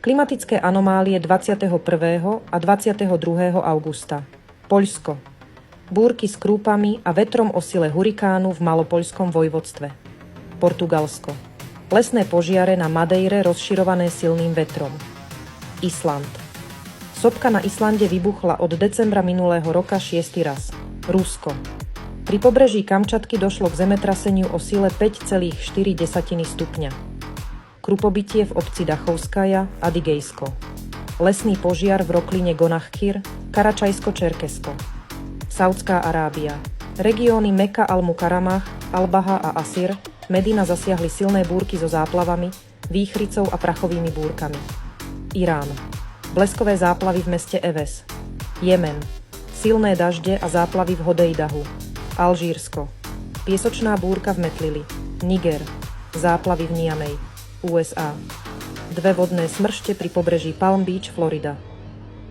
Klimatické anomálie 21. a 22. augusta. Poľsko. Búrky s krúpami a vetrom o sile hurikánu v Malopoľskom vojvodstve. Portugalsko. Lesné požiare na Madeire rozširované silným vetrom. Island. Sopka na Islande vybuchla od decembra minulého roka 6. raz. Rusko. Pri pobreží Kamčatky došlo k zemetraseniu o sile 5,4 stupňa. Krupobytie v obci Dachovskaja, Adigejsko. Lesný požiar v rokline Gonachkir, Karačajsko-Čerkesko. Saudská Arábia. Regióny Meka al-Mukarramah, Al-Baha a Asir, Medina zasiahli silné búrky so záplavami, výchricou a prachovými búrkami. Irán. Bleskové záplavy v meste Eves. Jemen. Silné dažde a záplavy v Hodejdahu. Alžírsko. Piesočná búrka v Metlili. Niger. Záplavy v Niamey. USA. Dve vodné smršte pri pobreží Palm Beach, Florida.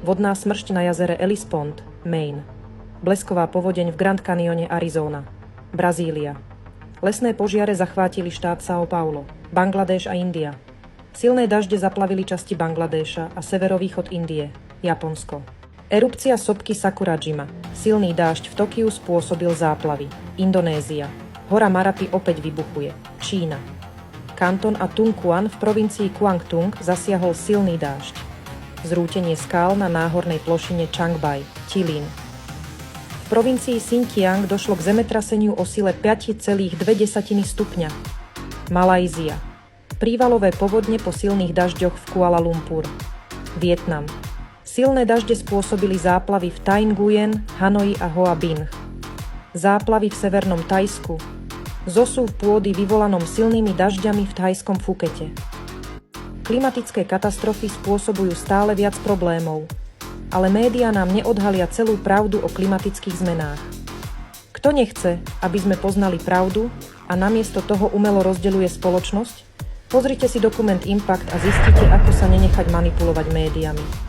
Vodná smršť na jazere Ellis Pond, Maine. Blesková povodeň v Grand Canyone, Arizona. Brazília. Lesné požiare zachvátili štát São Paulo, Bangladéš a India. Silné dažde zaplavili časti Bangladéša a severovýchod Indie, Japonsko. Erupcia sopky Sakurajima. Silný dážď v Tokiu spôsobil záplavy. Indonézia. Hora Marapi opäť vybuchuje. Čína. Kanton Atunkuan v provincii Guangdong zasiahol silný dážď. Zrútenie skál na náhornej plošine Changbai, Tilín. V provincii Xinjiang došlo k zemetraseniu o sile 5,2 stupňa. Malajzia. Prívalové povodne po silných dažďoch v Kuala Lumpur. Vietnam. Silné dažde spôsobili záplavy v Tai Nguyen, Hanoji a Hoa Binh. Záplavy v severnom Thajsku. Zosuv pôdy vyvolanom silnými dažďami v thajskom Phukete. Klimatické katastrofy spôsobujú stále viac problémov, ale médiá nám neodhalia celú pravdu o klimatických zmenách. Kto nechce, aby sme poznali pravdu a namiesto toho umelo rozdeľuje spoločnosť? Pozrite si dokument Impact a zistite, ako sa nenechať manipulovať médiami.